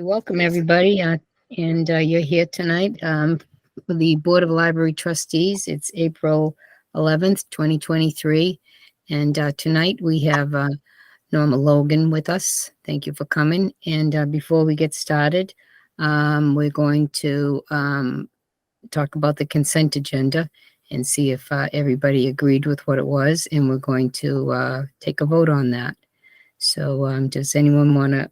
Welcome everybody, and you're here tonight for the Board of Library Trustees. It's April 11th, 2023, and tonight we have Norma Logan with us. Thank you for coming. And before we get started, we're going to talk about the consent agenda and see if everybody agreed with what it was, and we're going to take a vote on that. So does anyone want to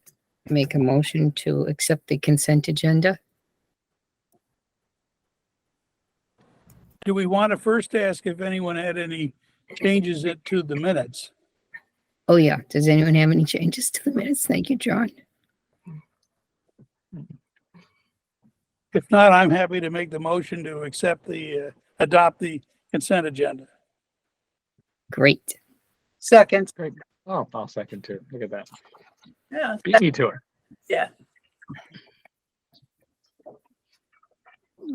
make a motion to accept the consent agenda? Do we want to first ask if anyone had any changes to the minutes? Oh, yeah. Does anyone have any changes to the minutes? Thank you, John. If not, I'm happy to make the motion to adopt the consent agenda. Great. Second. Great. Oh, I'll second too. Look at that. Yeah. Beat me to it. Yeah.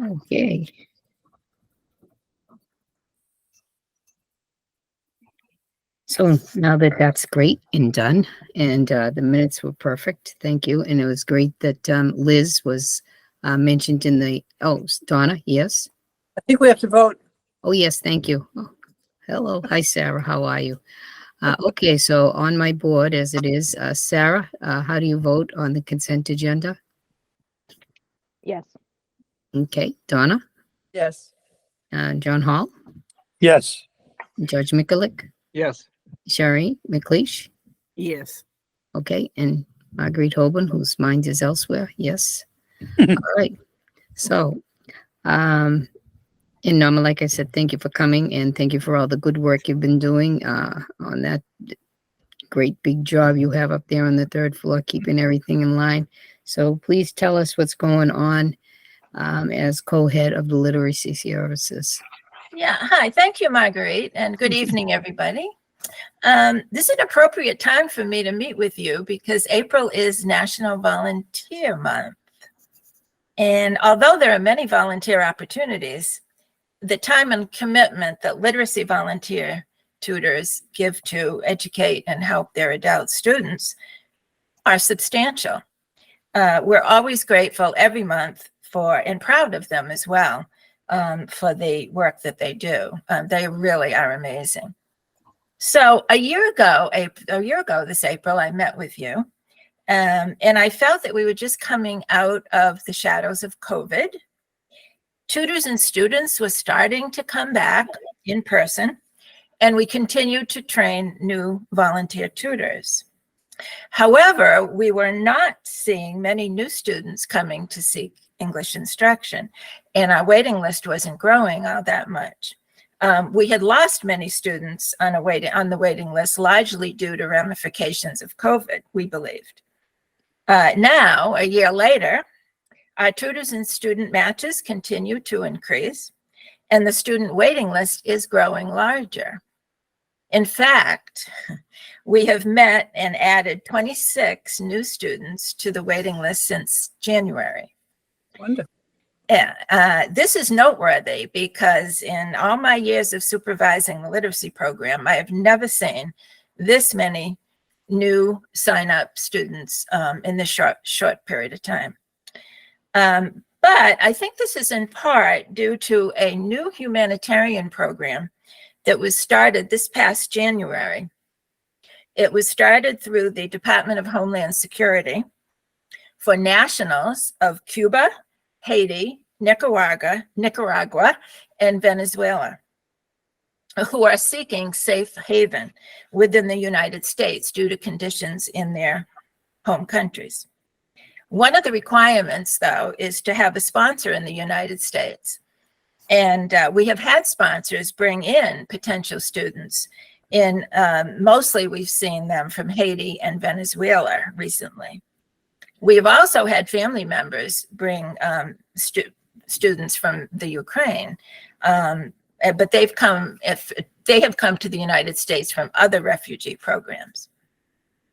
Okay. So now that that's great and done, and the minutes were perfect, thank you. And it was great that Liz was mentioned in the, Donna, yes? I think we have to vote. Oh, yes, thank you. Oh, hello. Hi, Sarah. How are you? Okay, so on my board as it is, Sarah, how do you vote on the consent agenda? Yes. Okay, Donna, Yes. John Hall, Yes. Judge Mikulik, Yes. Sherry McLeish, Yes. okay, and Marguerite Hoban, whose mind is elsewhere, yes. All right, so, and Norma, like I said, thank you for coming and thank you for all the good work you've been doing on that great big job you have up there on the third floor, keeping everything in line. So please tell us what's going on as co-head of the literacy services. Yeah. Hi. Thank you, Marguerite, and good evening, everybody. This is an appropriate time for me to meet with you because April is National Volunteer Month. And although there are many volunteer opportunities, the time and commitment that literacy volunteer tutors give to educate and help their adult students are substantial. We're always grateful every month for and proud of them as well for the work that they do. They really are amazing. So a year ago this April, I met with you and I felt that we were just coming out of the shadows of COVID. Tutors and students were starting to come back in person, and we continued to train new volunteer tutors. However, we were not seeing many new students coming to seek English instruction, and our waiting list wasn't growing all that much. We had lost many students on the waiting list, largely due to ramifications of COVID, we believed. Now, a year later, our tutors and student matches continue to increase, and the student waiting list is growing larger. In fact, we have met and added 26 new students to the waiting list since January. Wonderful. Yeah, this is noteworthy because in all my years of supervising the literacy program, I have never seen this many new sign-up students in this short period of time. But I think this is in part due to a new humanitarian program that was started this past January. It was started through the Department of Homeland Security for nationals of Cuba, Haiti, Nicaragua, and Venezuela who are seeking safe haven within the United States due to conditions in their home countries. One of the requirements, though, is to have a sponsor in the United States. And we have had sponsors bring in potential students. Mostly we've seen them from Haiti and Venezuela recently. We have also had family members bring students from the Ukraine, but they have come to the United States from other refugee programs.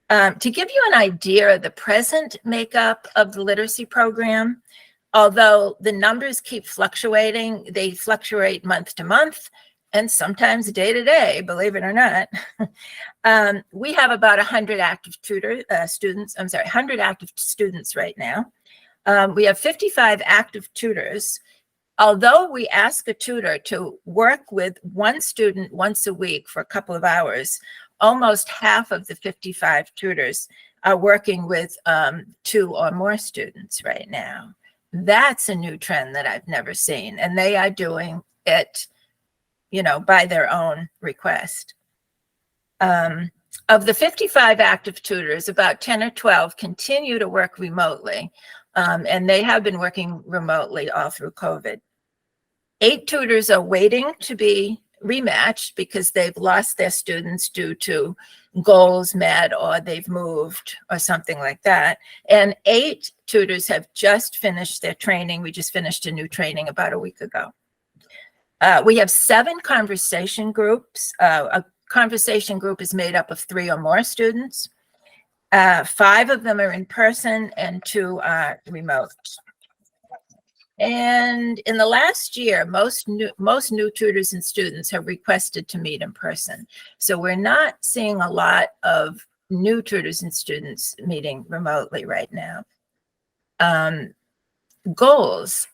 To give you an idea of the present makeup of the literacy program, although the numbers keep fluctuating, they fluctuate month to month and sometimes day to day, believe it or not. We have about 100 active students right now. We have 55 active tutors. Although we ask a tutor to work with one student once a week for a couple of hours, almost half of the 55 tutors are working with 2 or more students right now. That's a new trend that I've never seen, and they are doing it, by their own request. Of the 55 active tutors, about 10 or 12 continue to work remotely, and they have been working remotely all through COVID. 8 tutors are waiting to be rematched because they've lost their students due to goals met, or they've moved or something like that. And 8 tutors have just finished their training. We just finished a new training about a week ago. We have 7 conversation groups. A conversation group is made up of 3 or more students. 5 of them are in person and 2 are remote. And in the last year, most new tutors and students have requested to meet in person. So we're not seeing a lot of new tutors and students meeting remotely right now. Goals,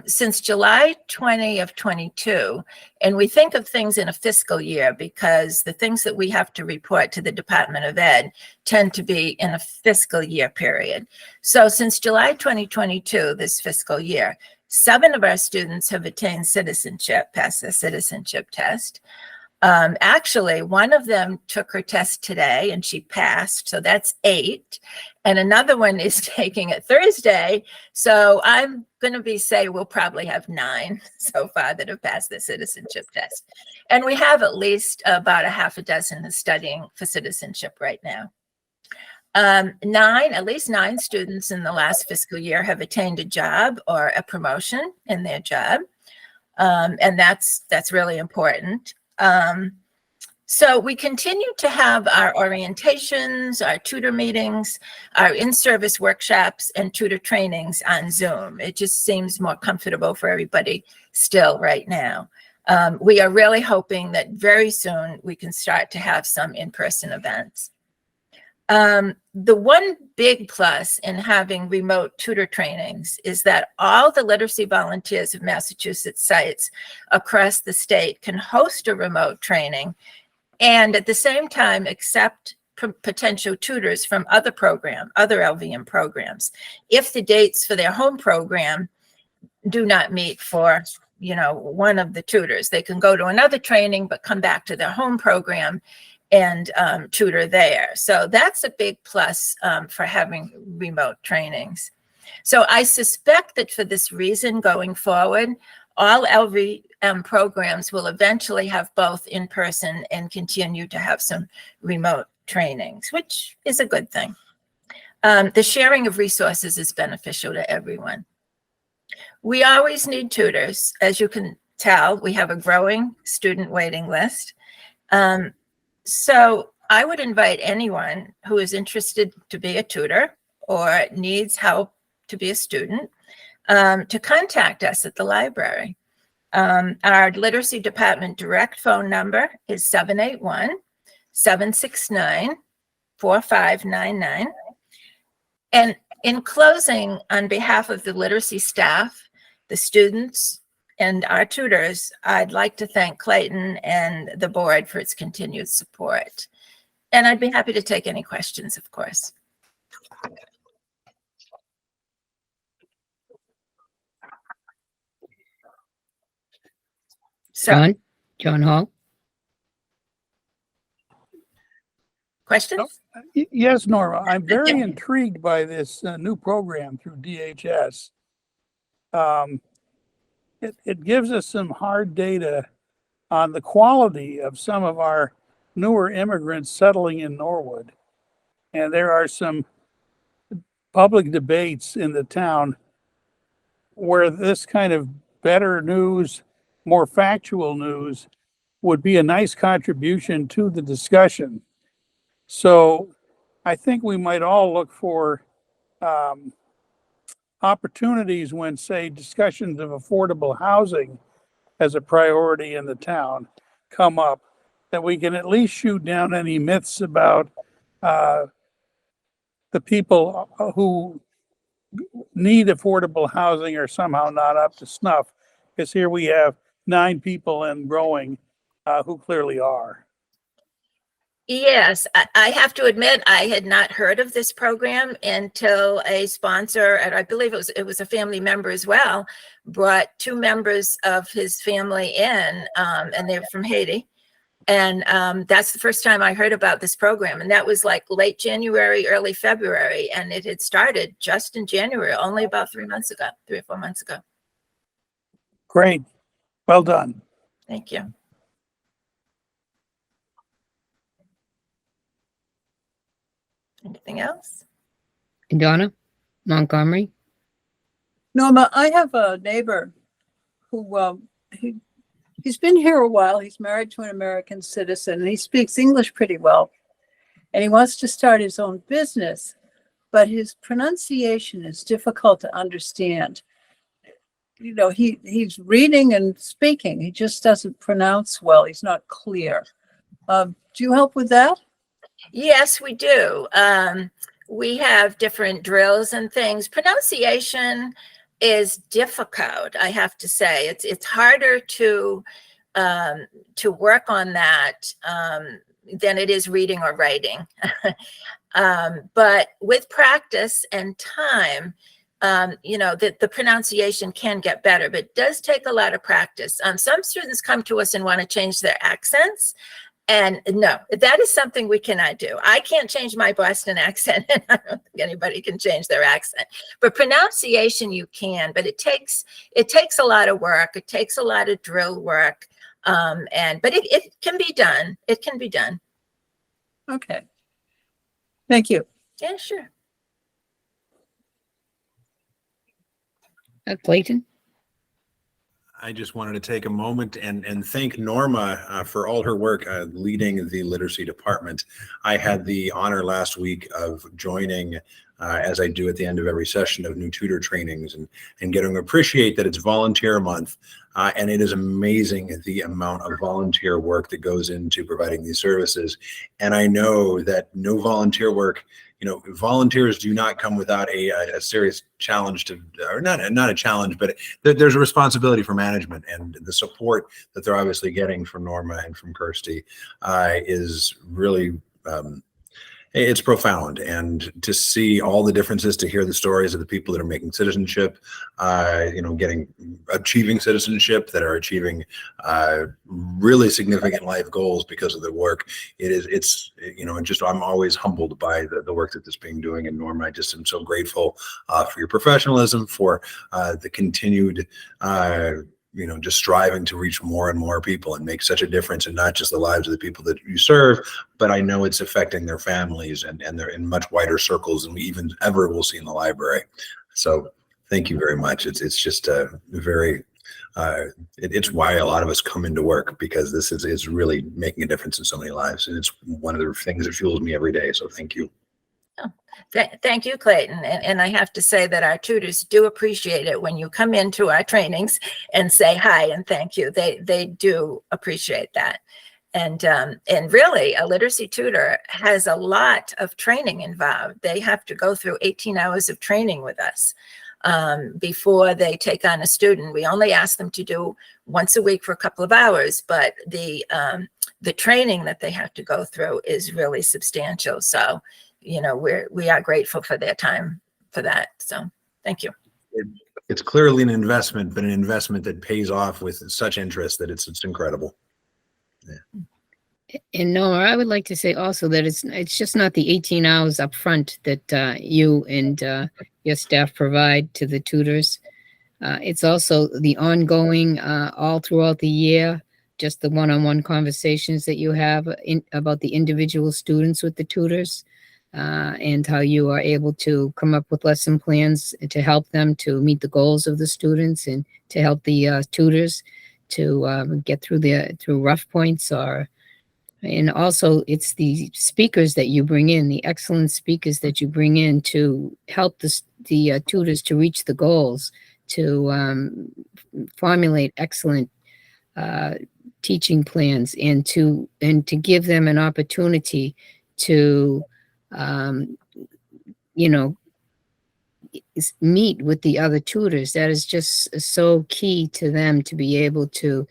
since July 20 of 22, and we think of things in a fiscal year because the things that we have to report to the Department of Ed tend to be in a fiscal year period. So since July 2022, this fiscal year, 7 of our students have attained citizenship, passed the citizenship test. Actually, one of them took her test today and she passed, so that's 8. And another one is taking it Thursday. So I'm going to say we'll probably have 9 so far that have passed the citizenship test. And we have at least about a half a dozen studying for citizenship right now. At least 9 students in the last fiscal year have attained a job or a promotion in their job. And that's really important. So we continue to have our orientations, our tutor meetings, our in-service workshops, and tutor trainings on Zoom. It just seems more comfortable for everybody still right now. We are really hoping that very soon we can start to have some in-person events. The one big plus in having remote tutor trainings is that all the literacy volunteers of Massachusetts sites across the state can host a remote training and at the same time accept potential tutors from other LVM programs. If the dates for their home program do not meet for one of the tutors, they can go to another training but come back to their home program and tutor there. So that's a big plus for having remote trainings. So I suspect that for this reason going forward, all LVM programs will eventually have both in person and continue to have some remote trainings, which is a good thing. The sharing of resources is beneficial to everyone. We always need tutors. As you can tell, we have a growing student waiting list. So I would invite anyone who is interested to be a tutor or needs help to be a student to contact us at the library. Our literacy department direct phone number is 781-769-4599. And in closing, on behalf of the literacy staff, the students, and our tutors, I'd like to thank Clayton and the board for its continued support. And I'd be happy to take any questions, of course. So, John Hall. questions? Yes, Norma, I'm very intrigued by this new program through DHS. It gives us some hard data on the quality of some of our newer immigrants settling in Norwood. And there are some public debates in the town where this kind of better news, more factual news would be a nice contribution to the discussion. So I think we might all look for opportunities when, say, discussions of affordable housing as a priority in the town come up, that we can at least shoot down any myths about the people who need affordable housing are somehow not up to snuff. Because here we have 9 people and growing who clearly are. Yes, I have to admit, I had not heard of this program until a sponsor, and I believe it was a family member as well, brought 2 members of his family in, and they're from Haiti. And that's the first time I heard about this program. And that was like late January, early February. And it had started just in January, only about 3 months ago, 3 or 4 months ago. Great. Well done. Thank you. Anything else? Donna Montgomery. Norma, I have a neighbor who, he's been here a while. He's married to an American citizen and he speaks English pretty well. And he wants to start his own business, but his pronunciation is difficult to understand. You know, he's reading and speaking. He just doesn't pronounce well. He's not clear. Do you help with that? Yes, we do. We have different drills and things. Pronunciation is difficult, I have to say. It's harder to work on that than it is reading or writing. But with practice and time, the pronunciation can get better, but it does take a lot of practice. Some students come to us and want to change their accents. And no, that is something we cannot do. I can't change my Boston accent, and I don't think anybody can change their accent. But pronunciation you can, but it takes a lot of work. It takes a lot of drill work. But it can be done. It can be done. Okay. Thank you. Yeah, sure. Clayton. I just wanted to take a moment and thank Norma for all her work leading the literacy department. I had the honor last week of joining, as I do at the end of every session, of new tutor trainings and getting to appreciate that it's volunteer month. And it is amazing the amount of volunteer work that goes into providing these services. And I know that no volunteer work, volunteers do not come without a serious challenge or not a challenge, but there's a responsibility for management, and the support that they're obviously getting from Norma and from Kirsty is really, it's profound. And to see all the differences, to hear the stories of the people that are making citizenship, achieving citizenship, that are achieving really significant life goals because of the work. I'm always humbled by the work that this being doing. And Norma, I just am so grateful for your professionalism, for the continued just striving to reach more and more people and make such a difference in not just the lives of the people that you serve, but I know it's affecting their families and they're in much wider circles than we even ever will see in the library. So thank you very much. It's just it's why a lot of us come into work, because this is really making a difference in so many lives. And it's one of the things that fuels me every day. So thank you. Thank you, Clayton. And I have to say that our tutors do appreciate it when you come into our trainings and say hi and thank you. They do appreciate that. And really, a literacy tutor has a lot of training involved. They have to go through 18 hours of training with us before they take on a student. We only ask them to do once a week for a couple of hours, but the training that they have to go through is really substantial. So we are grateful for their time for that. So thank you. It's clearly an investment, but an investment that pays off with such interest that it's incredible. Yeah. And Noah, I would like to say also that it's just not the 18 hours up front that you and your staff provide to the tutors. It's also the ongoing all throughout the year, just the one-on-one conversations that you have about the individual students with the tutors. And how you are able to come up with lesson plans to help them to meet the goals of the students and to help the tutors to get through rough points. And also it's the speakers that you bring in, the excellent speakers that you bring in to help the tutors to reach the goals, to formulate excellent teaching plans, and to give them an opportunity to meet with the other tutors. That is just so key to them to be able to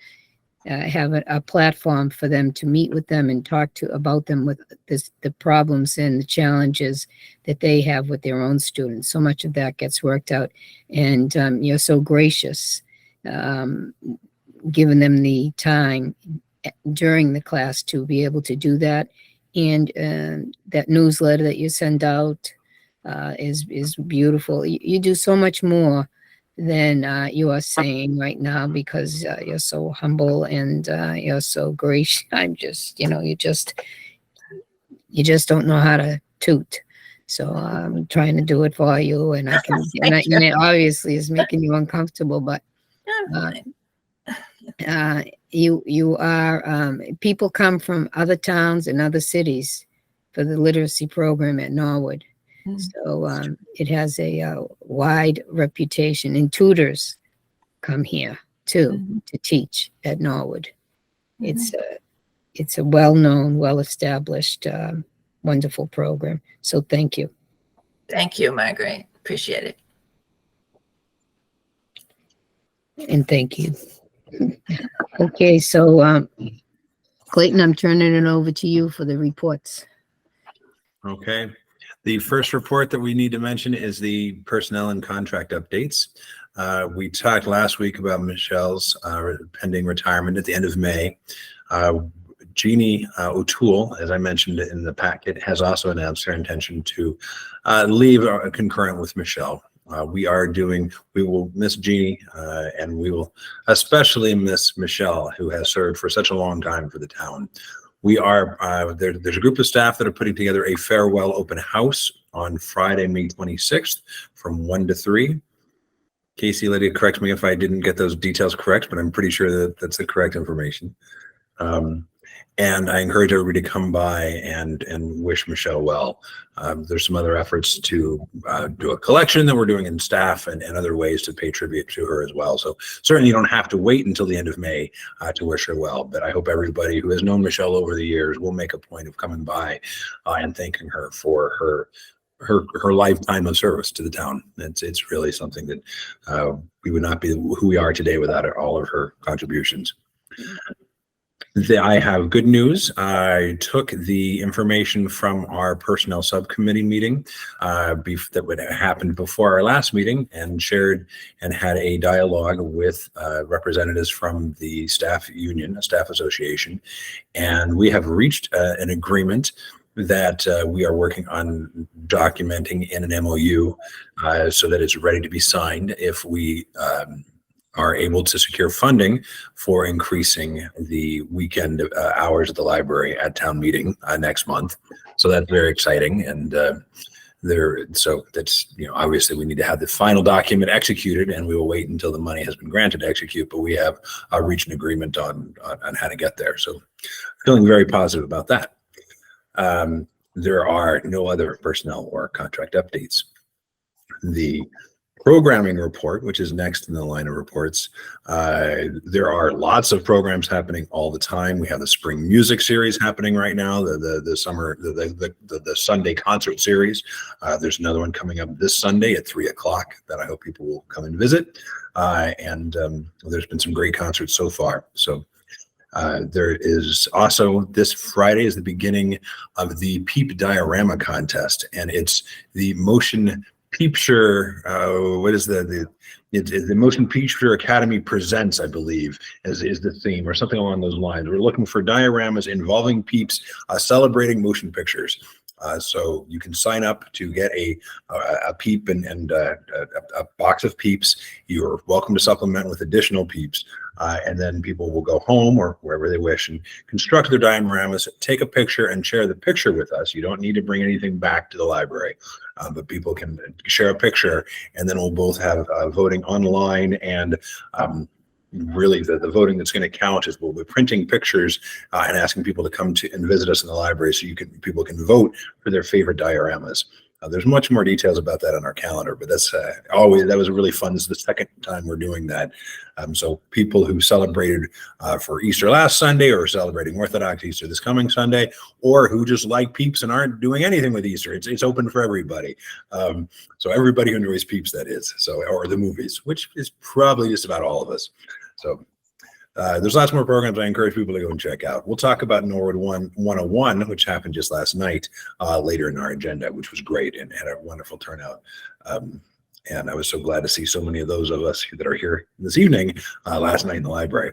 have a platform for them to meet with them and talk to about them with the problems and the challenges that they have with their own students. So much of that gets worked out, and you're so gracious, giving them the time during the class to be able to do that. And that newsletter that you send out is beautiful. You do so much more than you are saying right now, because you're so humble and you're so gracious. I'm just, you just don't know how to toot. So I'm trying to do it for you, and I can. And it obviously is making you uncomfortable, but you are. People come from other towns and other cities for the literacy program at Norwood. So it has a wide reputation, and tutors come here too to teach at Norwood. It's a well-known, well-established, wonderful program. So thank you. Thank you, Margaret. Appreciate it. And thank you. Okay, so Clayton, I'm turning it over to you for the reports. Okay. The first report that we need to mention is the personnel and contract updates. We talked last week about Michelle's pending retirement at the end of May. Jeannie O'Toole, as I mentioned in the packet, has also announced her intention to leave concurrent with Michelle. We will miss Jeannie, and we will especially miss Michelle, who has served for such a long time for the town. We are, there's a group of staff that are putting together a farewell open house on Friday, May 26th from 1 to 3. Casey, Lydia, correct me if I didn't get those details correct, but I'm pretty sure that that's the correct information. And I encourage everybody to come by and wish Michelle well. There's some other efforts to do a collection that we're doing in staff and other ways to pay tribute to her as well. So certainly you don't have to wait until the end of May to wish her well, but I hope everybody who has known Michelle over the years will make a point of coming by and thanking her for her lifetime of service to the town. It's really something that we would not be who we are today without all of her contributions. I have good news. I took the information from our personnel subcommittee meeting that would happen before our last meeting and shared and had a dialogue with representatives from the staff union, a staff association, and we have reached an agreement that we are working on documenting in an MOU so that it's ready to be signed if we are able to secure funding for increasing the weekend hours of the library at town meeting next month. So that's very exciting. And so that's, obviously we need to have the final document executed, and we will wait until the money has been granted to execute, but we have reached an agreement on how to get there. So feeling very positive about that. There are no other personnel or contract updates. The programming report, which is next in the line of reports. There are lots of programs happening all the time. We have the spring music series happening right now, the summer, the Sunday concert series. There's another one coming up this Sunday at 3:00 that I hope people will come and visit. And there's been some great concerts so far. So there is also this Friday is the beginning of the Peep Diorama contest, and it's the motion Picture, what is the Motion Picture Academy Presents, I believe, is the theme, or something along those lines. We're looking for dioramas involving peeps celebrating motion pictures. So you can sign up to get a peep and a box of peeps. You're welcome to supplement with additional peeps. And then people will go home or wherever they wish and construct their dioramas, take a picture and share the picture with us. You don't need to bring anything back to the library, but people can share a picture, and then we'll both have voting online, and really the voting that's going to count is we'll be printing pictures and asking people to come to and visit us in the library so people can vote for their favorite dioramas. There's much more details about that on our calendar, but that's always, that was really fun. This is the second time we're doing that. So people who celebrated for Easter last Sunday or celebrating Orthodox Easter this coming Sunday, or who just like Peeps and aren't doing anything with Easter, it's open for everybody. So everybody who enjoys Peeps, that is, so, or the movies, which is probably just about all of us. So there's lots more programs I encourage people to go and check out. We'll talk about Norwood 101, which happened just last night, later in our agenda, which was great and had a wonderful turnout. And I was so glad to see so many of those of us that are here this evening last night in the library.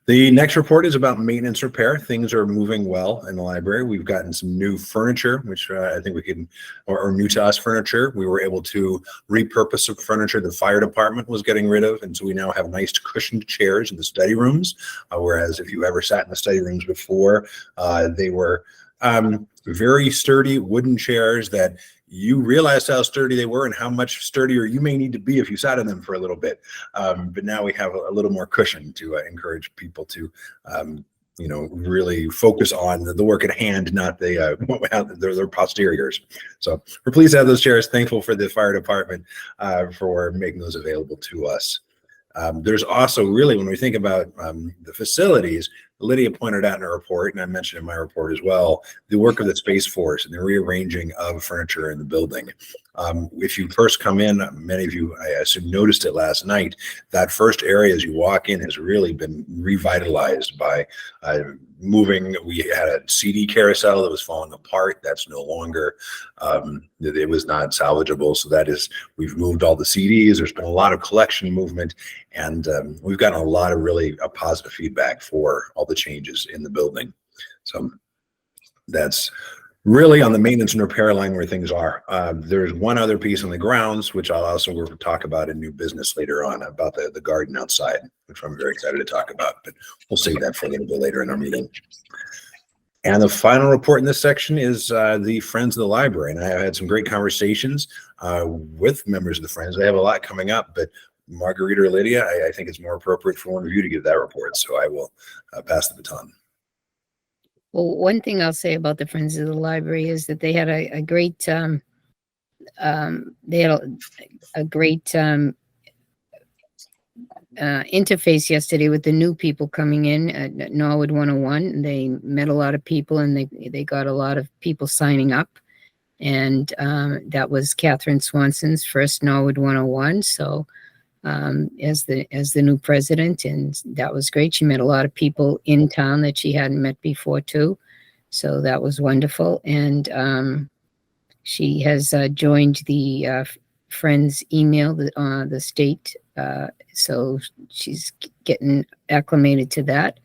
The next report is about maintenance repair. Things are moving well in the library. We've gotten some new furniture, which I think we can, or new to us furniture. We were able to repurpose some furniture the fire department was getting rid of. And so we now have nice cushioned chairs in the study rooms. Whereas if you ever sat in the study rooms before, they were very sturdy wooden chairs that you realized how sturdy they were and how much sturdier you may need to be if you sat in them for a little bit. But now we have a little more cushion to encourage people to, really focus on the work at hand, not their posteriors. So we're pleased to have those chairs. Thankful for the fire department for making those available to us. There's also really, when we think about the facilities, Lydia pointed out in her report, and I mentioned in my report as well, the work of the Space Force and the rearranging of furniture in the building. If you first come in, many of you, I assume, noticed it last night, that first area as you walk in has really been revitalized by moving. We had a CD carousel that was falling apart. That's no longer, it was not salvageable. So that is, we've moved all the CDs. There's been a lot of collection movement, and we've gotten a lot of really positive feedback for all the changes in the building. So that's really on the maintenance and repair line where things are. There's one other piece on the grounds, which I'll also talk about in new business later on, about the garden outside, which I'm very excited to talk about, but we'll save that for a little bit later in our meeting. And the final report in this section is the Friends of the Library. And I have had some great conversations with members of the Friends. They have a lot coming up, but Marguerite or Lydia, I think it's more appropriate for one of you to give that report. So I will pass the baton. Well, one thing I'll say about the Friends of the Library is that they had a great interface yesterday with the new people coming in at Norwood 101. They met a lot of people, and they got a lot of people signing up. And that was Catherine Swanson's first Norwood 101. So as the new president, and that was great. She met a lot of people in town that she hadn't met before too. So that was wonderful. And she has joined the Friends email, the state. So she's getting acclimated to that.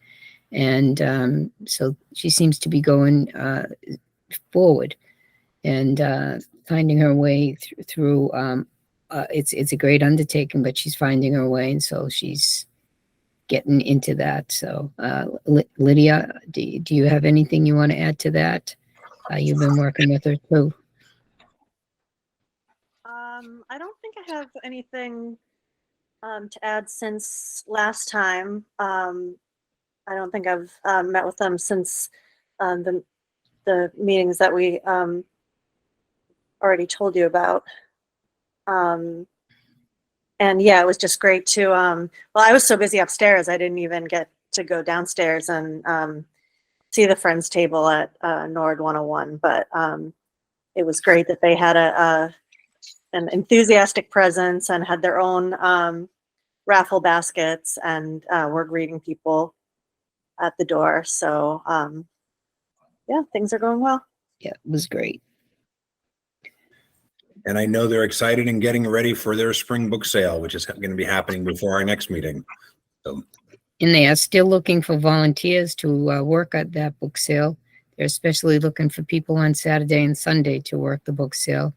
And so she seems to be going forward and finding her way through. It's a great undertaking, but she's finding her way, and so she's getting into that. So, Lydia, do you have anything you want to add to that? You've been working with her too. I don't think I have anything to add since last time. I don't think I've met with them since the meetings that we already told you about. And yeah, it was just great to, well, I was so busy upstairs, I didn't even get to go downstairs and see the Friends table at Norwood 101, but it was great that they had an enthusiastic presence and had their own raffle baskets and were greeting people at the door. So yeah, things are going well. Yeah, it was great. And I know they're excited and getting ready for their spring book sale, which is going to be happening before our next meeting. So, and they are still looking for volunteers to work at that book sale. They're especially looking for people on Saturday and Sunday to work the book sale.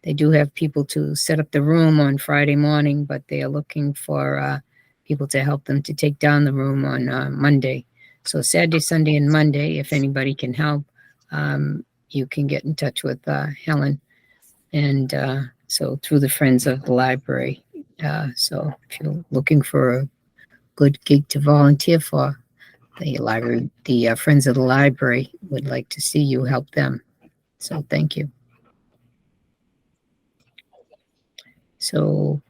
They do have people to set up the room on Friday morning, but they are looking for people to help them to take down the room on Monday. So Saturday, Sunday, and Monday, if anybody can help, you can get in touch with Helen. And so through the Friends of the Library. So if you're looking for a good gig to volunteer for, the library, the Friends of the Library would like to see you help them. So thank you. So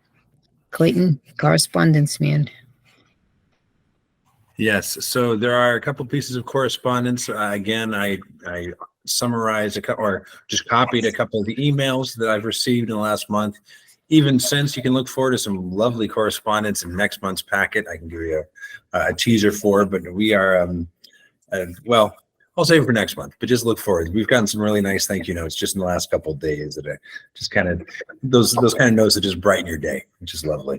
Clayton, correspondence man. Yes, so there are a couple pieces of correspondence. Again, I summarized or just copied a couple of the emails that I've received in the last month. Even since, you can look forward to some lovely correspondence in next month's packet. I can give you a teaser for, but we are, well, I'll save it for next month, but just look forward. We've gotten some really nice thank you notes just in the last couple of days that are just kind of those kind of notes that just brighten your day, which is lovely.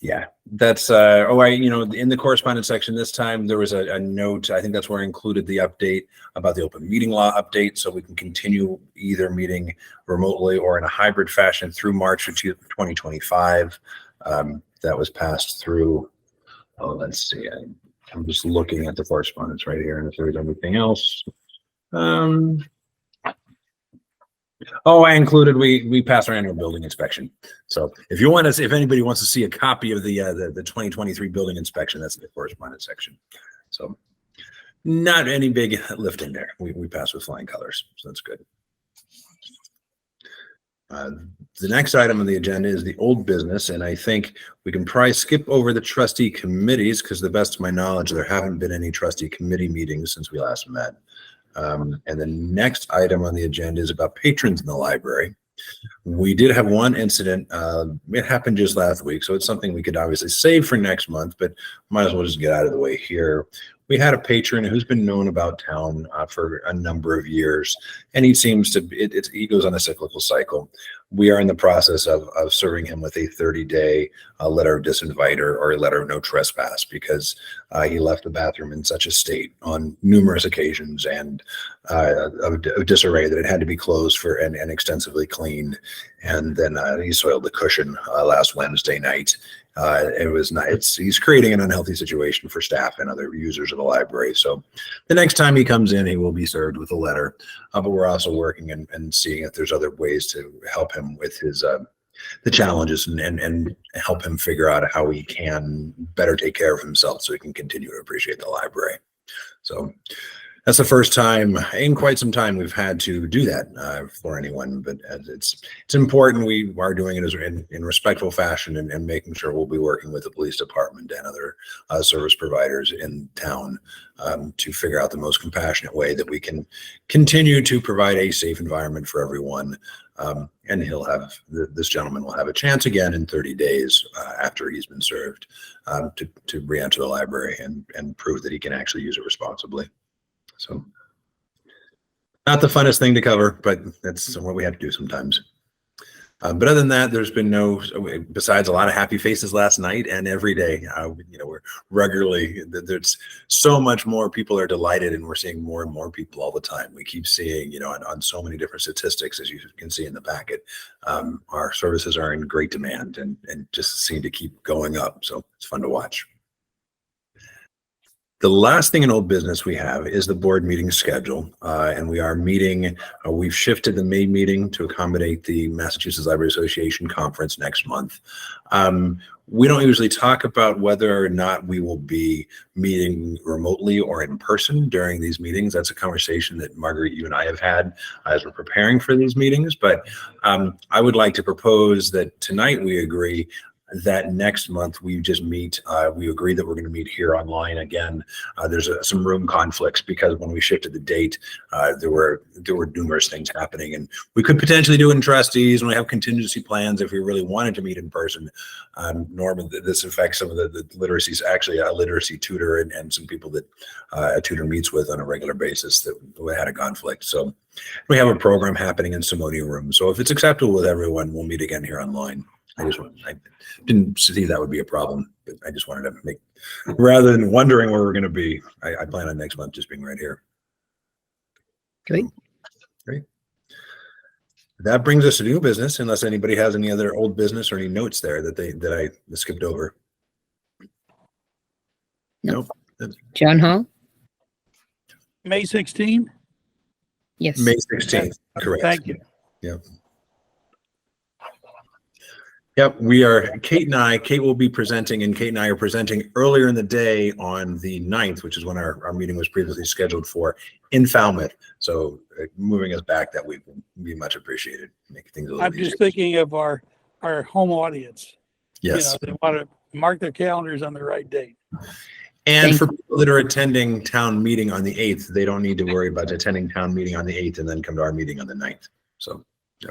Yeah, that's in the correspondence section this time there was a note. I think that's where I included the update about the open meeting law update, so we can continue either meeting remotely or in a hybrid fashion through March of 2025. That was passed through. Oh, let's see. I'm just looking at the correspondence right here, and if there's anything else. Oh, I included, we passed our annual building inspection. So if anybody wants to see a copy of the 2023 building inspection, that's in the correspondence section. So not any big lifting there. We passed with flying colors, so that's good. The next item on the agenda is the old business, and I think we can probably skip over the trustee committees because, to the best of my knowledge, there haven't been any trustee committee meetings since we last met. And the next item on the agenda is about patrons in the library. We did have one incident. It happened just last week, so it's something we could obviously save for next month, but might as well just get out of the way here. We had a patron who's been known about town for a number of years, and he seems to, he goes on a cyclical cycle. We are in the process of serving him with a 30-day letter of disinvite or a letter of no trespass because he left the bathroom in such a state on numerous occasions and of disarray that it had to be closed and extensively cleaned. And then he soiled the cushion last Wednesday night. He's creating an unhealthy situation for staff and other users of the library. So the next time he comes in, he will be served with a letter, but we're also working and seeing if there's other ways to help him with his the challenges and help him figure out how he can better take care of himself so he can continue to appreciate the library. So that's the first time in quite some time we've had to do that for anyone, but it's important. We are doing it in respectful fashion and making sure we'll be working with the police department and other service providers in town to figure out the most compassionate way that we can continue to provide a safe environment for everyone. And this gentleman will have a chance again in 30 days after he's been served to re-enter the library and prove that he can actually use it responsibly. So not the funnest thing to cover, but that's what we have to do sometimes. But other than that, there's been besides a lot of happy faces last night and every day, we're regularly, there's so much more people are delighted and we're seeing more and more people all the time. We keep seeing, on so many different statistics, as you can see in the packet, our services are in great demand and just seem to keep going up. So it's fun to watch. The last thing in old business we have is the board meeting schedule, and we are meeting. We've shifted the May meeting to accommodate the Massachusetts Library Association conference next month. We don't usually talk about whether or not we will be meeting remotely or in person during these meetings. That's a conversation that Marguerite, you and I have had as we're preparing for these meetings. But I would like to propose that tonight we agree that next month we just meet. We agree that we're going to meet here online again. There's some room conflicts because when we shifted the date, there were numerous things happening, and we could potentially do it in trustees, and we have contingency plans if we really wanted to meet in person. Norman, this affects some of the literacies. Actually, a literacy tutor and some people that a tutor meets with on a regular basis that we had a conflict. So we have a program happening in Simone Room. So if it's acceptable with everyone, we'll meet again here online. I didn't see that would be a problem, but I just wanted to rather than wondering where we're going to be, I plan on next month just being right here. Great. That brings us to new business, unless anybody has any other old business or any notes there that I skipped over. Nope. John Hall? May 16? Yes. May 16th, correct. Thank you. Yeah. Yep, Kate will be presenting, and Kate and I are presenting earlier in the day on the 9th, which is when our meeting was previously scheduled for, in Falmouth. So moving us back that week would be much appreciated. Make things a little I'm easier. just thinking of our home audience. Yes. They want to mark their calendars on the right date. And Thank for people that are attending town meeting on the 8th, they don't need to worry about attending town meeting on the 8th and then come to our meeting on the 9th. So, yeah.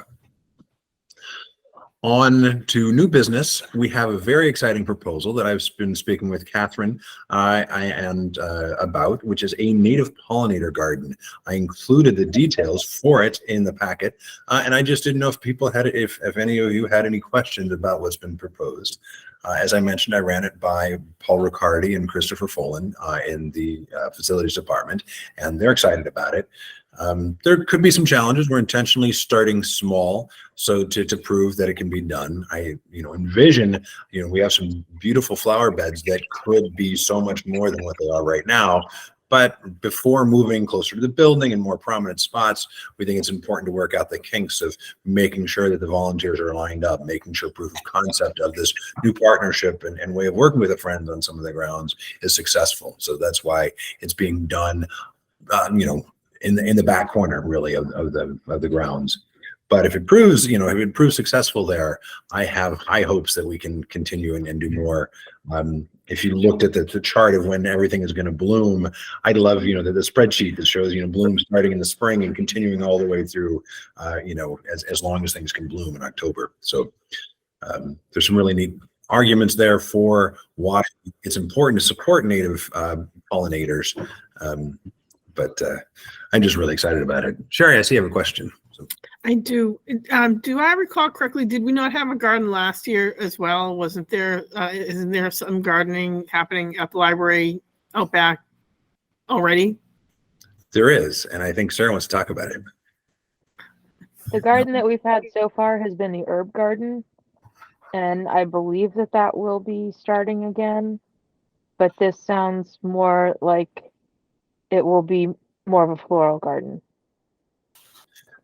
On to new business, we have a very exciting proposal that I've been speaking with Catherine about, which is a native pollinator garden. I included the details for it in the packet, and I just didn't know if people had, if any of you had any questions about what's been proposed. As I mentioned, I ran it by Paul Riccardi and Christopher Folan in the facilities department, and they're excited about it. There could be some challenges. We're intentionally starting small, so to prove that it can be done. I envision, we have some beautiful flower beds that could be so much more than what they are right now. But before moving closer to the building and more prominent spots, we think it's important to work out the kinks of making sure that the volunteers are lined up, making sure proof of concept of this new partnership and way of working with the Friends on some of the grounds is successful. So that's why it's being done, in the back corner, really, of the grounds. But if it proves, if it proves successful there, I have high hopes that we can continue and do more. If you looked at the chart of when everything is going to bloom, I'd love, the spreadsheet that shows, bloom starting in the spring and continuing all the way through, as long as things can bloom in October. So there's some really neat arguments there for why it's important to support native pollinators. But I'm just really excited about it. Sherry, I see you have a question. So. I do. Do I recall correctly? Did we not have a garden last year as well? Wasn't there? Isn't there some gardening happening at the library out back already? There is, and I think Sarah wants to talk about it. The garden that we've had so far has been the herb garden, and I believe that will be starting again. But this sounds more like it will be more of a floral garden.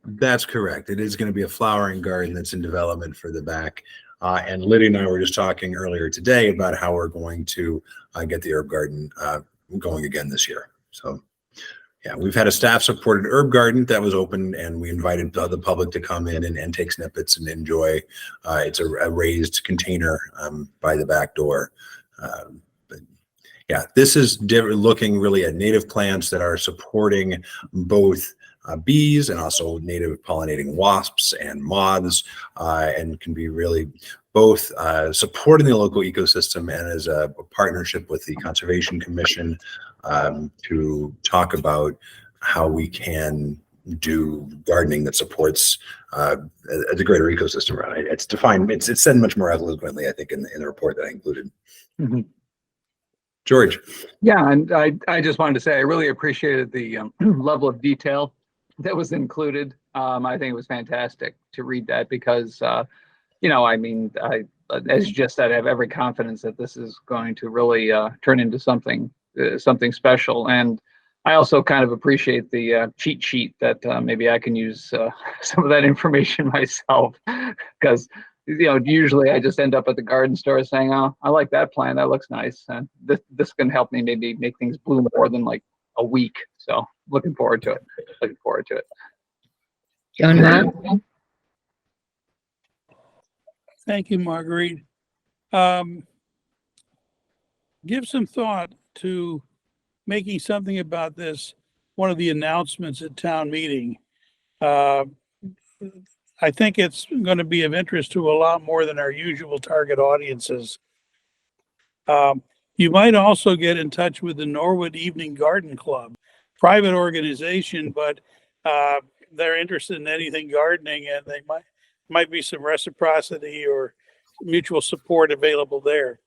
That's correct. It is going to be a flowering garden that's in development for the back. And Lydia and I were just talking earlier today about how we're going to get the herb garden going again this year. So, yeah, we've had a staff-supported herb garden that was open, and we invited the public to come in and take snippets and enjoy. It's a raised container by the back door. Yeah, this is looking really at native plants that are supporting both bees and also native pollinating wasps and moths, and can be really both supporting the local ecosystem and as a partnership with the Conservation Commission to talk about how we can do gardening that supports the greater ecosystem around it. It's defined, it's said much more eloquently, I think, in the report that I included. Mm-hmm. George. Yeah, and I just wanted to say I really appreciated the level of detail that was included. I think it was fantastic to read that because, as you just said, I have every confidence that this is going to really turn into something special. And I also kind of appreciate the cheat sheet that maybe I can use some of that information myself, because usually I just end up at the garden store saying, "Oh, I like that plant. That looks nice." And this can help me maybe make things bloom more than like a week. So looking forward to it. John Hall? Thank you, Marguerite. Give some thought to making something about this one of the announcements at town meeting. I think it's going to be of interest to a lot more than our usual target audiences. You might also get in touch with the Norwood Evening Garden Club, private organization, but they're interested in anything gardening, and they might be some reciprocity or mutual support available there.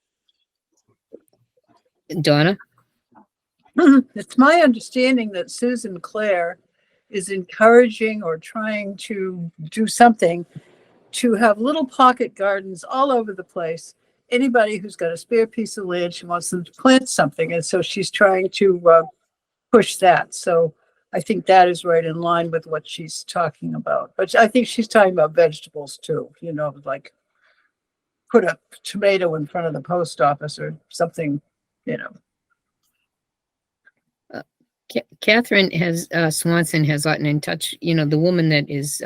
Donna? It's my understanding that Susan Clare is encouraging or trying to do something to have little pocket gardens all over the place. Anybody who's got a spare piece of land, she wants them to plant something. And so she's trying to push that. So I think that is right in line with what she's talking about. But I think she's talking about vegetables too, like put a tomato in front of the post office or something, you know. Catherine has, Swanson has gotten in touch, you know, the woman that is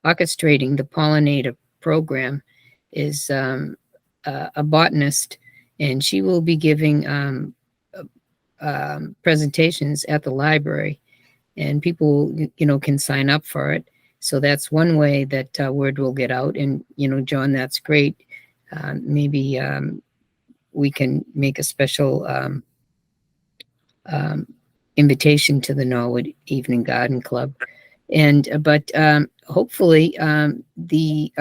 orchestrating the pollinator program is a botanist, and she will be giving presentations at the library, and people, you know, can sign up for it. So that's one way that word will get out. And, you know, John, that's great. Maybe we can make a special invitation to the Norwood Evening Garden Club. And but hopefully the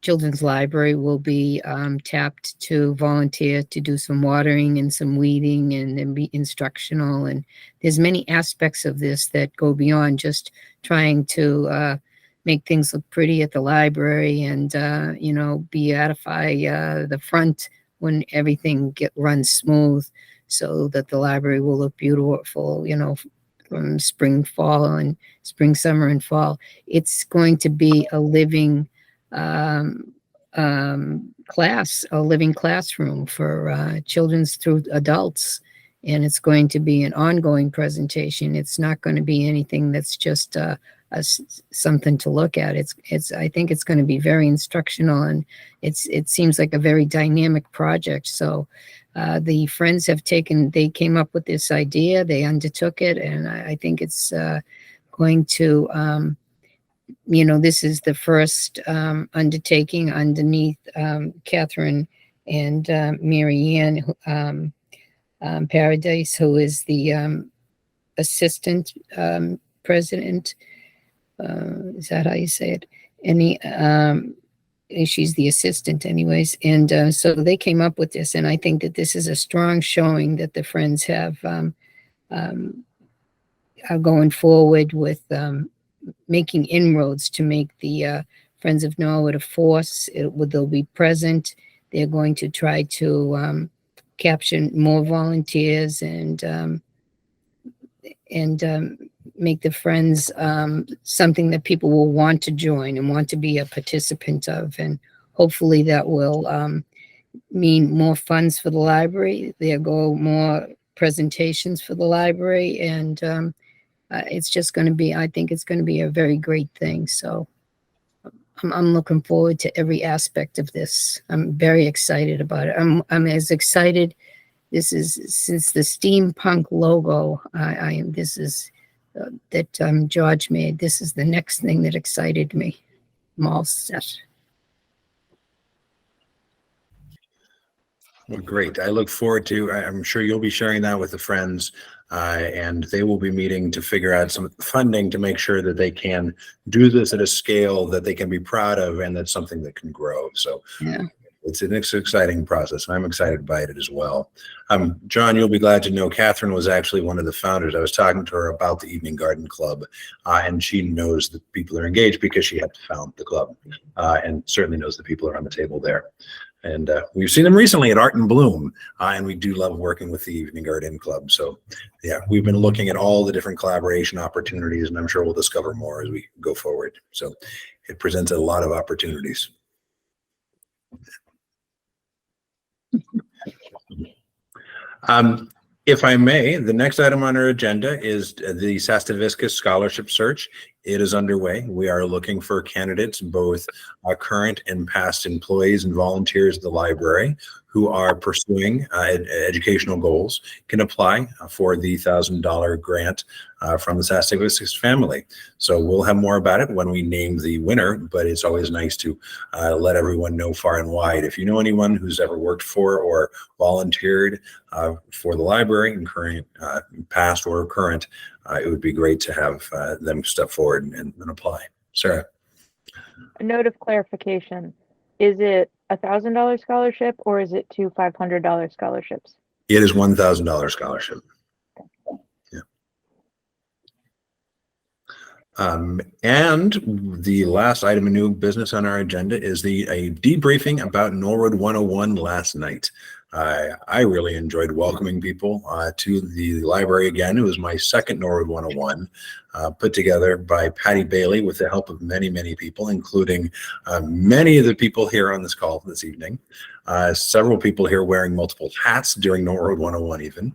Children's Library will be tapped to volunteer to do some watering and some weeding and be instructional. And there's many aspects of this that go beyond just trying to make things look pretty at the library and, you know, beautify the front when everything runs smooth, so that the library will look beautiful, you know, from spring, fall, and spring, summer, and fall. It's going to be a living class, a living classroom for children's through adults. And it's going to be an ongoing presentation. It's not going to be anything that's just something to look at. I think it's going to be very instructional, and it seems like a very dynamic project. So the friends they came up with this idea, they undertook it, and I think it's going to, you know, this is the first undertaking underneath Catherine and Mary Ann Paradise, who is the assistant president. Is that how you say it? She's the assistant anyways. And so they came up with this. And I think that this is a strong showing that the Friends have are going forward with making inroads to make the Friends of Norwood a force. They'll be present. They're going to try to capture more volunteers and make the Friends something that people will want to join and want to be a participant of. And hopefully that will mean more funds for the library. There go more presentations for the library. And it's just going to be, I think it's going to be a very great thing. So I'm looking forward to every aspect of this. I'm very excited about it. I'm as excited. This is since the steampunk logo. This is that George made. This is the next thing that excited me. I'm all set. Well, great. I look forward to, I'm sure you'll be sharing that with the Friends, and they will be meeting to figure out some funding to make sure that they can do this at a scale that they can be proud of, and that's something that can grow. So Yeah. It's an exciting process. I'm excited by it as well. John, you'll be glad to know Catherine was actually one of the founders. I was talking to her about the Evening Garden Club, and she knows that people are engaged because she had to found the club, and certainly knows that people are on the table there. And we've seen them recently at Art and Bloom, and we do love working with the Evening Garden Club. So yeah, we've been looking at all the different collaboration opportunities, and I'm sure we'll discover more as we go forward. So it presents a lot of opportunities. If I may, the next item on our agenda is the Sastaviscus Scholarship Search. It is underway. We are looking for candidates, both current and past employees and volunteers of the library who are pursuing educational goals can apply for the $1,000 grant from the Sastaviscus family. So we'll have more about it when we name the winner, but it's always nice to let everyone know far and wide. If you know anyone who's ever worked for or volunteered for the library, in current, past or current, it would be great to have them step forward and apply. Sarah. A note of clarification. Is it $1,000 scholarship or is it 2 $500 scholarships? It is $1,000 scholarship. Yeah. And the last item of new business on our agenda is a debriefing about Norwood 101 last night. I really enjoyed welcoming people to the library again. It was my second Norwood 101, put together by Patty Bailey with the help of many, many people, including many of the people here on this call this evening. Several people here wearing multiple hats during Norwood 101 even.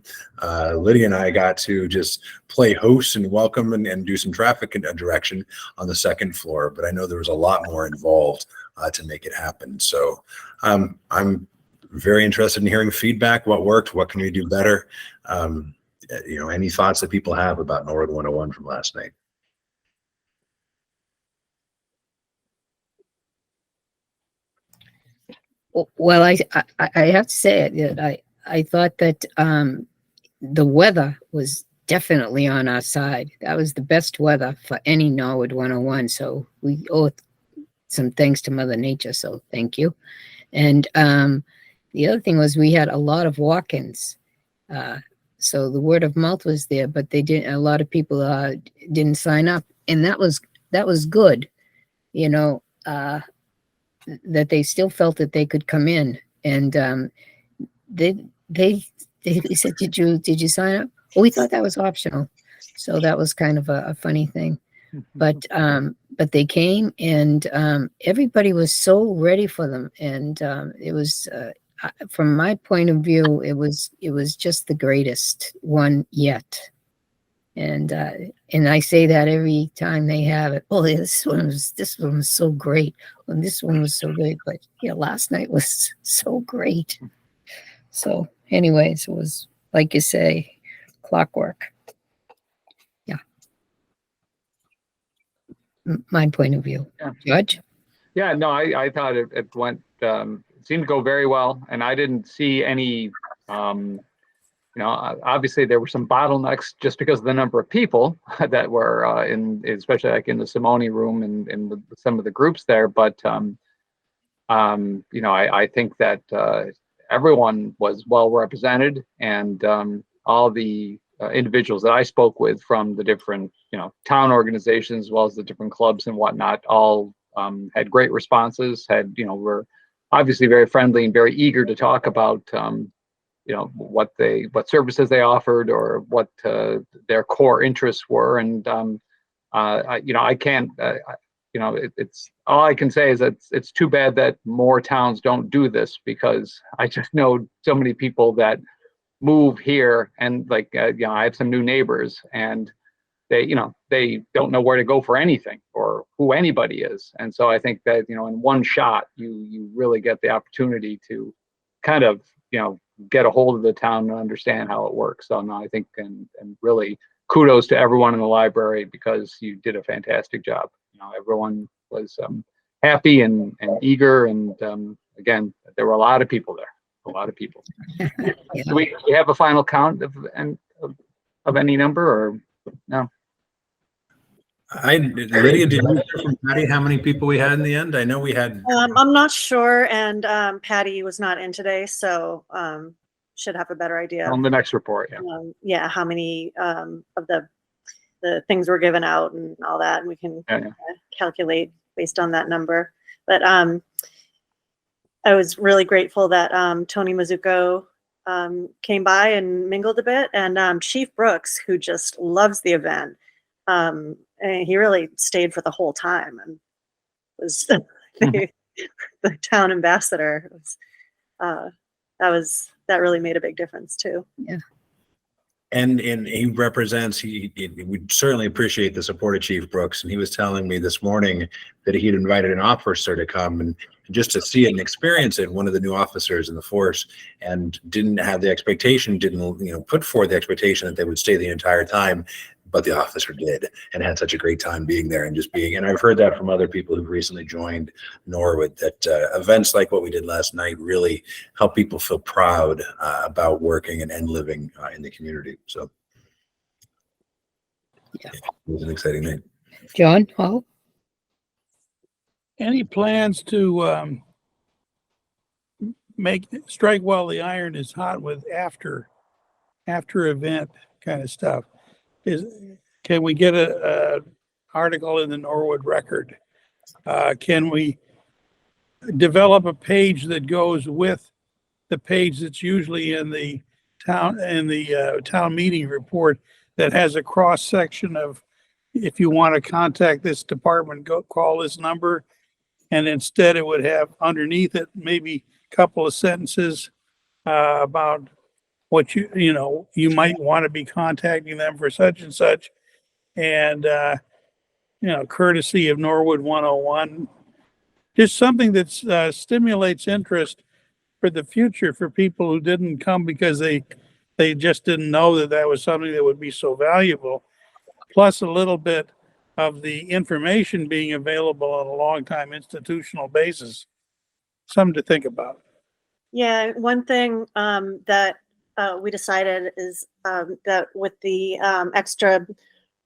Lydia and I got to just play host and welcome and do some traffic direction on the second floor, but I know there was a lot more involved to make it happen. So I'm very interested in hearing feedback. What worked? What can we do better? Any thoughts that people have about Norwood 101 from last night? Well, I have to say that I thought that the weather was definitely on our side. That was the best weather for any Norwood 101. So we owe some thanks to Mother Nature. So thank you. And the other thing was we had a lot of walk-ins. So the word of mouth was there, but they didn't. A lot of people didn't sign up, and that was good. That they still felt that they could come in, and they said, "Did you sign up?" Well, we thought that was optional, so that was kind of a funny thing. But they came, and everybody was so ready for them, and it was. From my point of view, it was just the greatest one yet, and I say that every time they have it. Oh, this one was so great. Well, this one was so great, but yeah, last night was so great. So, anyways, it was like you say, clockwork. Yeah, my point of view. Yeah. Judge. Yeah, no, I thought it went. Seemed to go very well, and I didn't see any. Obviously there were some bottlenecks just because of the number of people that were especially like in the Simone room and in some of the groups there. But I think that everyone was well represented, and all the individuals that I spoke with from the different town organizations as well as the different clubs and whatnot all had great responses. Were obviously very friendly and very eager to talk about what services they offered or what their core interests were. And I can't it's all I can say is that it's too bad that more towns don't do this, because I just know so many people that move here, and I have some new neighbors, and they don't know where to go for anything or who anybody is. And so I think that, in one shot, you really get the opportunity to kind of, get a hold of the town and understand how it works. So no, I think, and really kudos to everyone in the library, because you did a fantastic job. Everyone was happy and eager. And again, there were a lot of people there, a lot of people. Yeah. Do we have a final count of any number, or no? Lydia, did you hear from Patty how many people we had in the end? I know we had. I'm not sure, and Patty was not in today, so should have a better idea. On the next report, yeah, how many of the things were given out and all that, and we can calculate based on that number. But I was really grateful that Tony Mizuko came by and mingled a bit, and Chief Brooks, who just loves the event. And he really stayed for the whole time and was the town ambassador. That really made a big difference too. Yeah. And he represents, he would certainly appreciate the support of Chief Brooks. And he was telling me this morning that he'd invited an officer to come and just to see it and experience it, one of the new officers in the force, and didn't have the expectation, didn't put forth the expectation that they would stay the entire time. But the officer did, and had such a great time being there and just being. And I've heard that from other people who've recently joined Norwood, that events like what we did last night really help people feel proud about working and living in the community. So yeah, it was an exciting night. John Hall. Any plans to strike while the iron is hot with after event kind of stuff? Can we get a article in the Norwood Record? Can we develop a page that goes with the page that's usually in the town meeting report that has a cross section of, if you want to contact this department, go call this number. And instead it would have underneath it, maybe a couple of sentences about what you might want to be contacting them for such and such. And, courtesy of Norwood 101, just something that stimulates interest for the future for people who didn't come because they just didn't know that that was something that would be so valuable. Plus a little bit of the information being available on a long time institutional basis. Something to think about. Yeah, one thing that we decided is that with the extra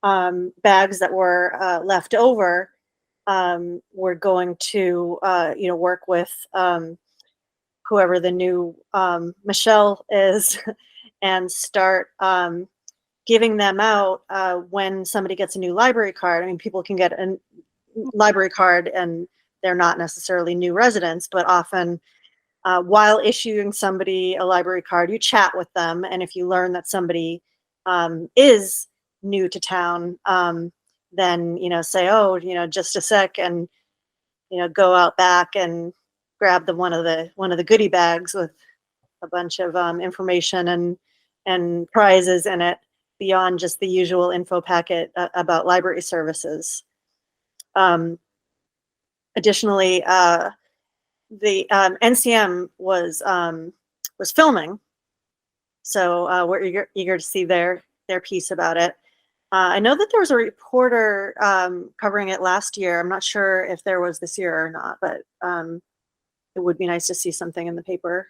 bags that were left over, we're going to work with whoever the new Michelle is and start giving them out when somebody gets a new library card. I mean, people can get a library card and they're not necessarily new residents, but often while issuing somebody a library card, you chat with them. And if you learn that somebody is new to town, then, say, oh, just a sec, and, go out back and grab one of the goodie bags with a bunch of information and prizes in it beyond just the usual info packet about library services. Additionally, the NCM was filming, so we're eager to see their piece about it. I know that there was a reporter covering it last year. I'm not sure if there was this year or not, but it would be nice to see something in the paper.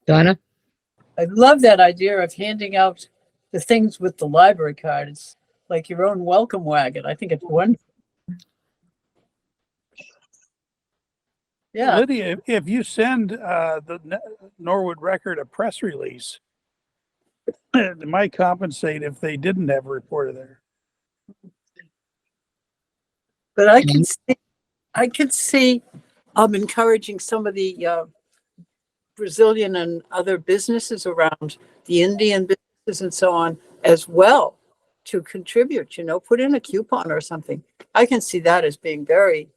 Donna? I love that idea of handing out the things with the library card. It's like your own welcome wagon. I think it's wonderful. Yeah. Lydia, if you send the Norwood Record a press release, it might compensate if they didn't have a reporter there. But I could see encouraging some of the Brazilian and other businesses around, the Indian businesses and so on as well, to contribute, put in a coupon or something. I can see that as being very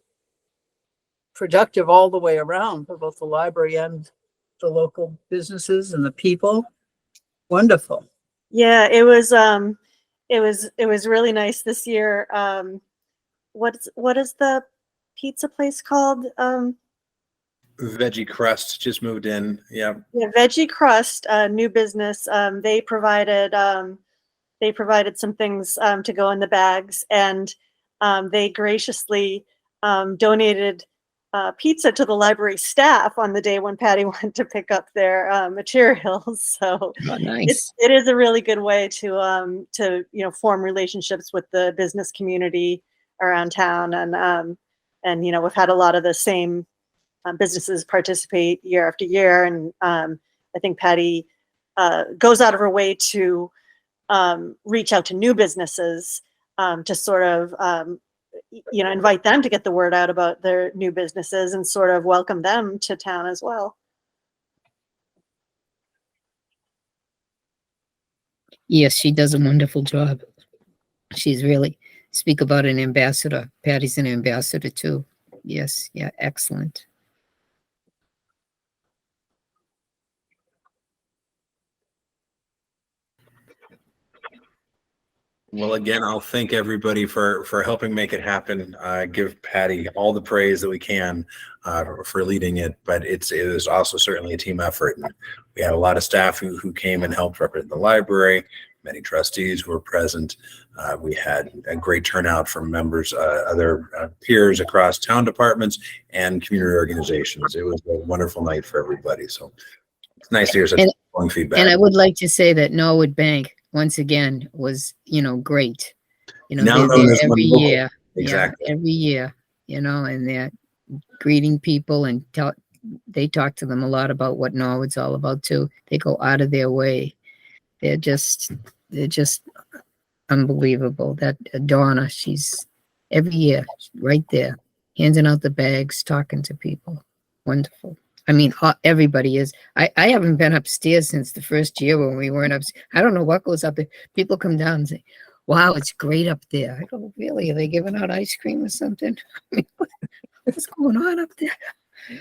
productive all the way around for both the library and the local businesses and the people. Wonderful. Yeah, it was really nice this year. What is the pizza place called? Veggie Crust just moved in. Yeah. Yeah, Veggie Crust, new business. They provided some things to go in the bags, and they graciously donated pizza to the library staff on the day when Patty went to pick up their materials. So Oh, nice. it is a really good way to form relationships with the business community around town, and we've had a lot of the same businesses participate year after year, and I think Patty goes out of her way to reach out to new businesses to sort of invite them to get the word out about their new businesses and sort of welcome them to town as well. Yes, she does a wonderful job. She's really, speak about an ambassador. Patty's an ambassador too. Yes, yeah, excellent. Well, again, I'll thank everybody for helping make it happen. Give Patty all the praise that we can for leading it, but it was also certainly a team effort. And we had a lot of staff who came and helped represent the library. Many trustees were present. We had a great turnout from members, other peers across town departments and community organizations. It was a wonderful night for everybody. So it's nice to hear such strong feedback. And I would like to say that Norwood Bank, once again, was, great. Now they're known there as every One Local. year. Exactly. Yeah, every year, and they're greeting people and they talk to them a lot about what Norwood's all about too. They go out of their way. They're just unbelievable. That Donna, she's every year right there. handing out the bags, talking to people. Wonderful. I mean, everybody is. I haven't been upstairs since the first year when we weren't upstairs. I don't know what goes up there. People come down and say, wow, it's great up there. I go, really? Are they giving out ice cream or something? What's going on up there?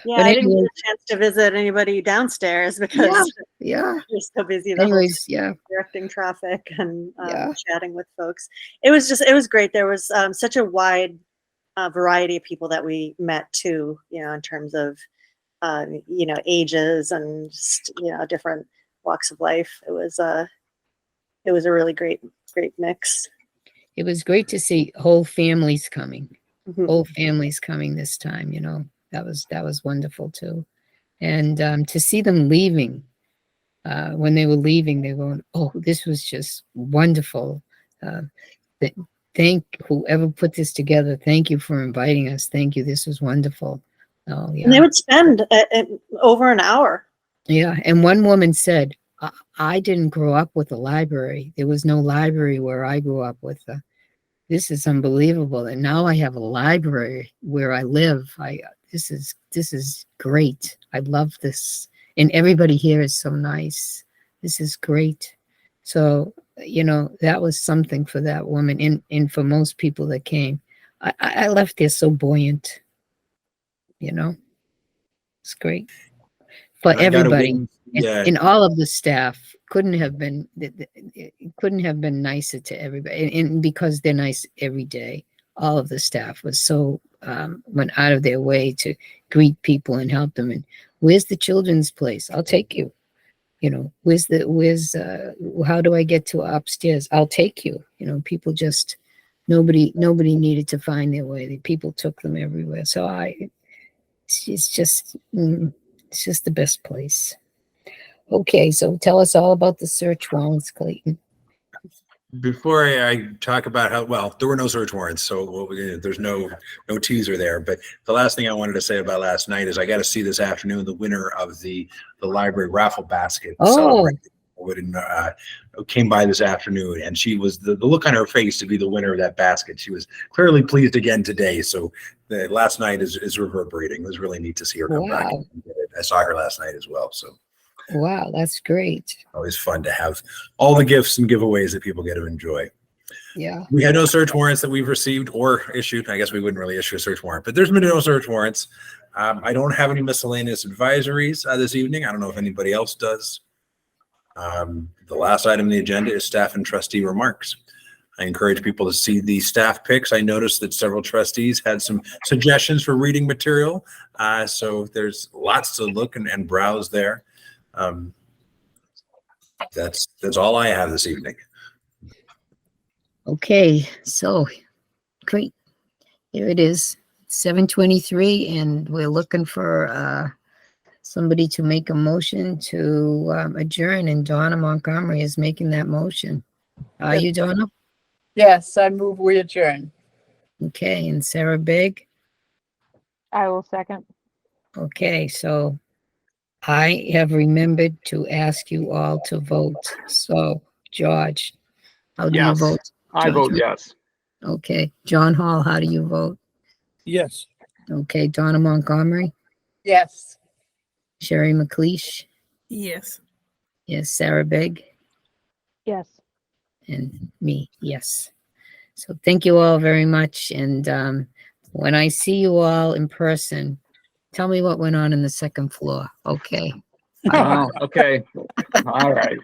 Yeah, But I didn't get anyway, a chance to visit anybody downstairs because yeah. you're so busy the whole Anyways, yeah, directing traffic and Yeah. chatting with folks. It was great. There was such a wide variety of people that we met too, in terms of, ages and just, different walks of life. It was a really great mix. it was great to see whole families coming. Mhm. Whole families coming this time, that was wonderful too. And to see them leaving, when they were leaving, they were going, oh, this was just wonderful. Thank whoever put this together. Thank you for inviting us. Thank you. This was wonderful. Oh, And they yeah. would spend over an hour. Yeah. And one woman said, I didn't grow up with a library. There was no library where I grew up with. This is unbelievable. And now I have a library where I live. This is great. I love this. And everybody here is so nice. This is great. So, that was something for that woman and for most people that came. I left there so buoyant, it's great for I gotta everybody. witness, yeah. And all of the staff couldn't have been nicer to everybody. And because they're nice every day, all of the staff was so went out of their way to greet people and help them. And where's the children's place? I'll take you. How do I get to upstairs? I'll take you. People just nobody needed to find their way. The people took them everywhere. So it's just the best place. Okay, so tell us all about the search warrants, Clayton. Before I talk about how, well, there were no search warrants, so there's no teaser there. But the last thing I wanted to say about last night is I got to see this afternoon the winner of the library raffle basket. Oh. Came by this afternoon, and she was the look on her face to be the winner of that basket. She was clearly pleased again today. So the last night is reverberating. It was really neat to see her come back. And get it. I saw her last night as well. So. Wow, that's great. Always fun to have all the gifts and giveaways that people get to enjoy. Yeah. We had no search warrants that we've received or issued. I guess we wouldn't really issue a search warrant, but there's been no search warrants. I don't have any miscellaneous advisories this evening. I don't know if anybody else does. The last item on the agenda is staff and trustee remarks. I encourage people to see the staff picks. I noticed that several trustees had some suggestions for reading material. So there's lots to look and browse there. That's all I have this evening. Okay, so great. Here it is, 7:23, and we're looking for somebody to make a motion to adjourn, and Donna Montgomery is making that motion. Are you, Donna? Yes, I move we adjourn. Okay, and Sarah Big? I will second. Okay, so I have remembered to ask you all to vote. So, George, how do you Yes. vote? I vote yes. Okay. John Hall, how do you vote? Yes. Okay. Donna Montgomery? Yes. Sherry McLeish? Yes. Yes. Sarah Big? Yes. And me, yes. So thank you all very much. And when I see you all in person, tell me what went on in the second floor. Okay. Okay. All right.